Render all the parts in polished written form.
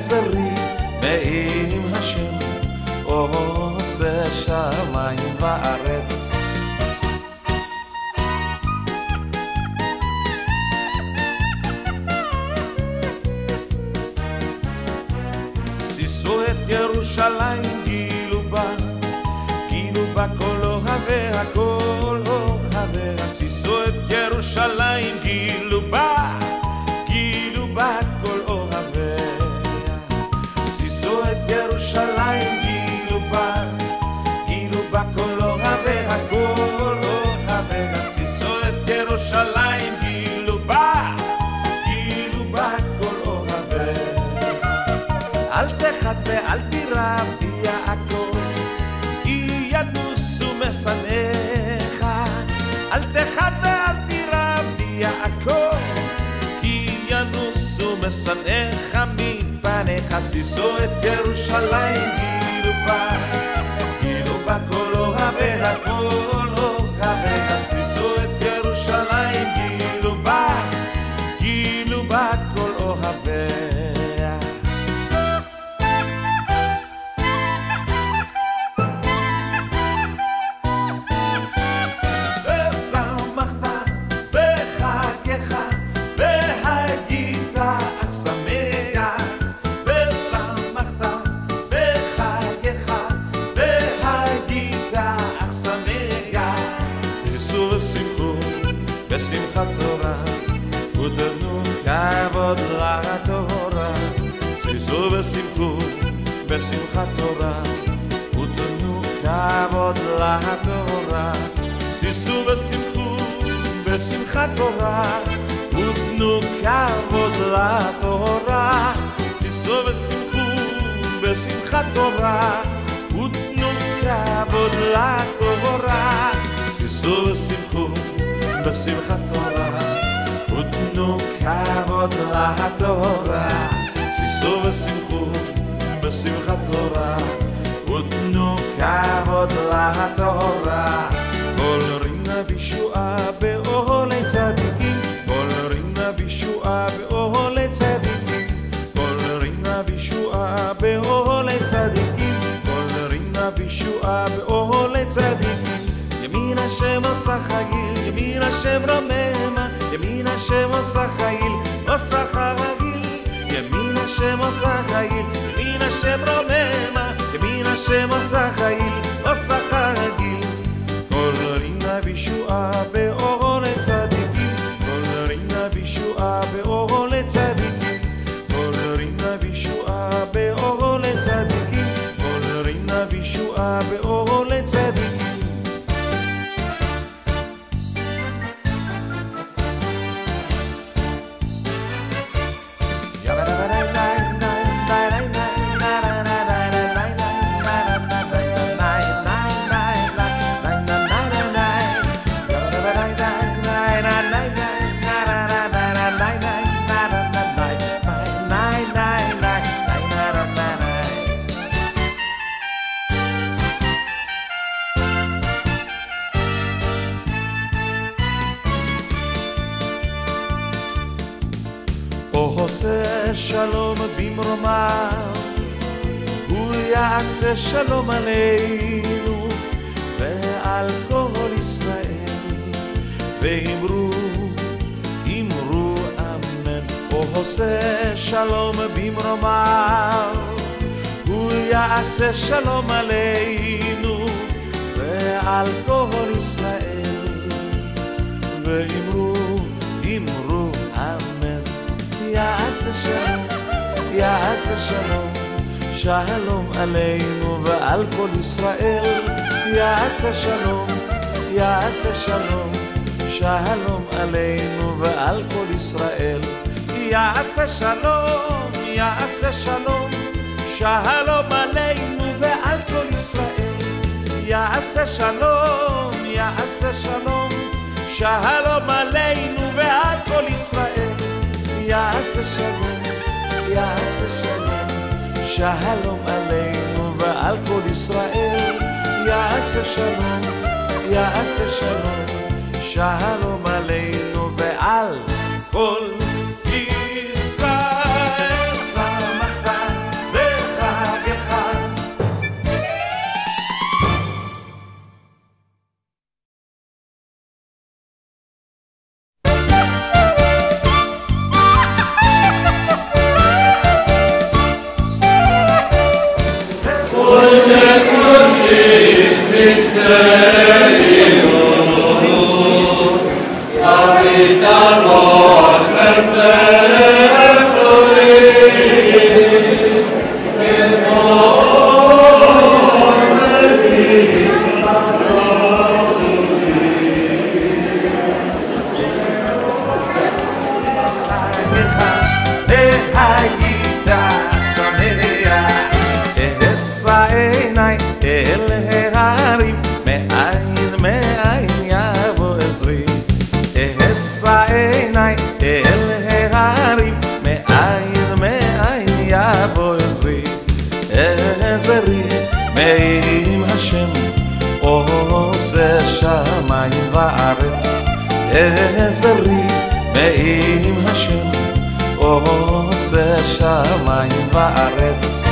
זרי מעם השם עושה שמיים וארץ. שישו את ירושלים גילו בה כל אוהביה כל אוהביה. שישו את ירושלים גילו בה כל אוהביה. שישו את ירושלים גילו בה כל אוהביה כל אוהביה. שישו את ירושלים גילו בה כל אוהביה. אל תחת ואל תירב יעקב כי ינוסו משנאיך. אל תחת ואל תירב יעקב כי ינוסו משנאיך מפניך. שישו את ירושלים גילו בה כל אוהביה כל אוהביה. שישו את ירושלים גילו בה כל אוהביה. בשמחת תורה ותנו כבוד לתורה. שישו ושמחו בשמחת תורה ותנו כבוד לתורה. שישו ושמחו בשמחת תורה ותנו כבוד לתורה. שישו ושמחו בשמחת תורה ותנו כבוד לתורה. שישו ושמחו בשמחת תורה ותנו כבוד לתורה. שישו ושמחו בשמחת תורה ותנו כבוד לתורה. כל רינה בישועה באוהלי צדיקים. כל רינה בישועה באוהלי צדיקים. כל רינה בישועה באוהלי צדיקים. כל רינה בישועה באוהלי צדיקים. ימין השם עושה חגיל, ימין השם רוממה, ימין השם עושה חגיל, עושה חגיל. ימין השם עושה חגיל, ימין השם רוממה, ימין השם עושה חגיל, עושה חגיל. כל רינה בישועה באוהלי צדיקים. כל רינה בישועה באוהלי צדיקים. כל רינה בישועה באוהלי צדיקים. כל רינה בישועה באוהלי צדיקים. עושה שלום במרומיו הוא יעשה שלום עלינו ועל כל ישראל ואמרו אמן. הוא עושה שלום במרומיו הוא יעשה שלום עלינו ועל כל ישראל ואמרו אמן. יעשה שלום, יעשה שלום, שלום עלינו ועל כל ישראל. יעשה שלום, יעשה שלום, שלום עלינו ועל כל ישראל. יעשה שלום, יעשה שלום, שלום עלינו ועל כל ישראל. יעשה שלום, יעשה שלום, שלום עלינו ועל כל ישראל. יעשה שלום, יעשה שלום, שלום עלינו ועל כל ישראל. יעשה שלום, יעשה שלום, שלום עלינו ועל כל ישראל. שמחת מעם השם עושה שמיים וארץ עזרי מעם השם עושה שמיים וארץ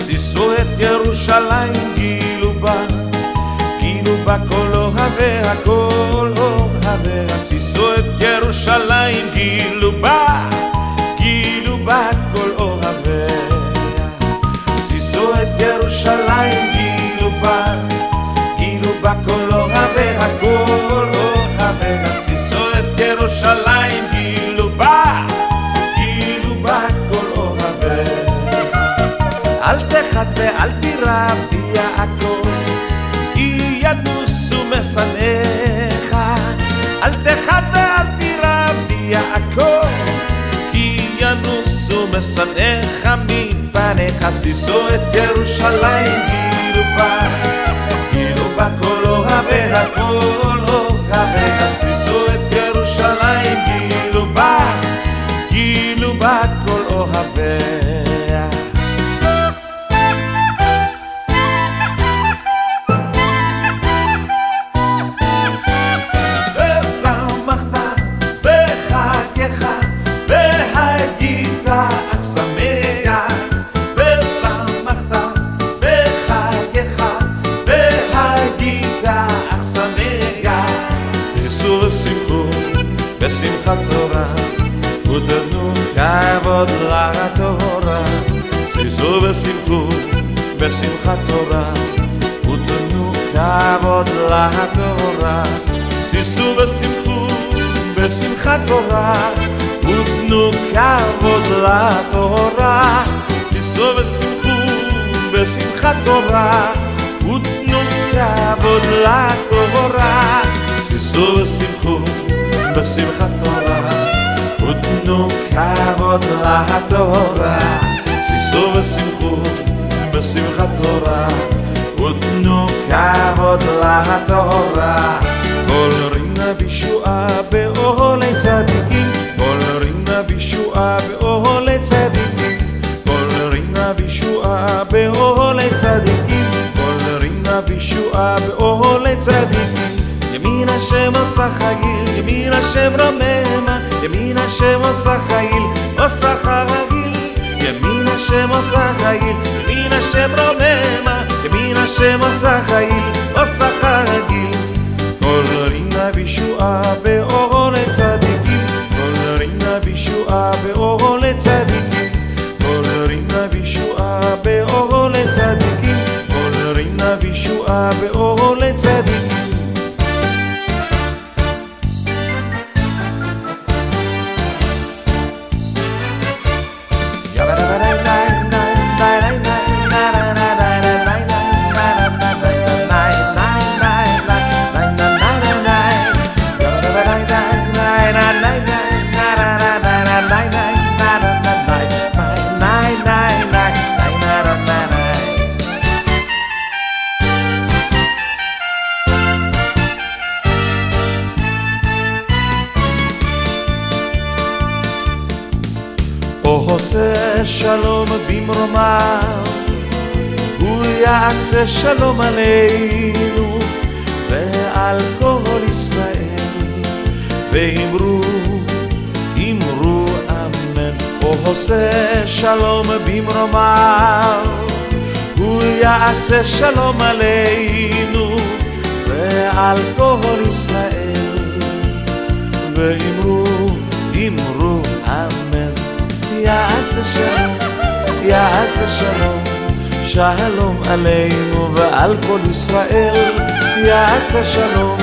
שישו את ירושלים גילו בה כל אוהביה כל אוהביה שישו את ירושלים גילו בה כל אוהביה שישו את ירושלים גילו בה כל אוהביה כל אוהביה שישו את ירושלים גילו בה כל אוהביה אל תחת ואל תירב יעקב כי ינוסו משנאיך אל תחת ואל תירב יעקב כי ינוסו משנאיך מפניך שישו את ירושלים גילו בה כל אוהביה כל אוהביה שישו את ירושלים גילו בה כל אוהביה בשמחת תורה ותנו כבוד לתורה שישו ושמחו בשמחת תורה ותנו כבוד לתורה שישו ושמחו בשמחת תורה ותנו כבוד לתורה שישו ושמחו בשמחת תורה ותנו כבוד לתורה שישו ושמחו בשמחת תורה ותנו כבוד לתורה שישו ושמחו בשמחת תורה ותנו כבוד לתורה כל רינה בישועה באוהלי צדיקים כל רינה בישועה באוהלי צדיקים כל רינה בישועה באוהלי צדיקים כל רינה בישועה באוהלי צדיקים ימין השם עושה חיל, ימין השם רוממה, ימין השם עושה חיל, עושה חגיל. ימין השם עושה חיל, ימין השם רוממה, ימין השם עושה חיל, עושה חגיל. כל רינה בישועה באוהלי צדיקים, כל רינה בישועה באוהלי צדיקים, כל רינה בישועה באוהלי צדיקים, כל רינה בישועה באוהלי צדיקים. עושה שלום במרומיו, הוא יעשה שלום עלינו ועל כל ישראל, ואמרו אמן. הוא עושה שלום במרומיו, הוא יעשה שלום עלינו ועל כל ישראל, ואמרו אמרו אמן. יעשה שלום, יעשה שלום, שלום עלינו ועל כל ישראל. יעשה שלום,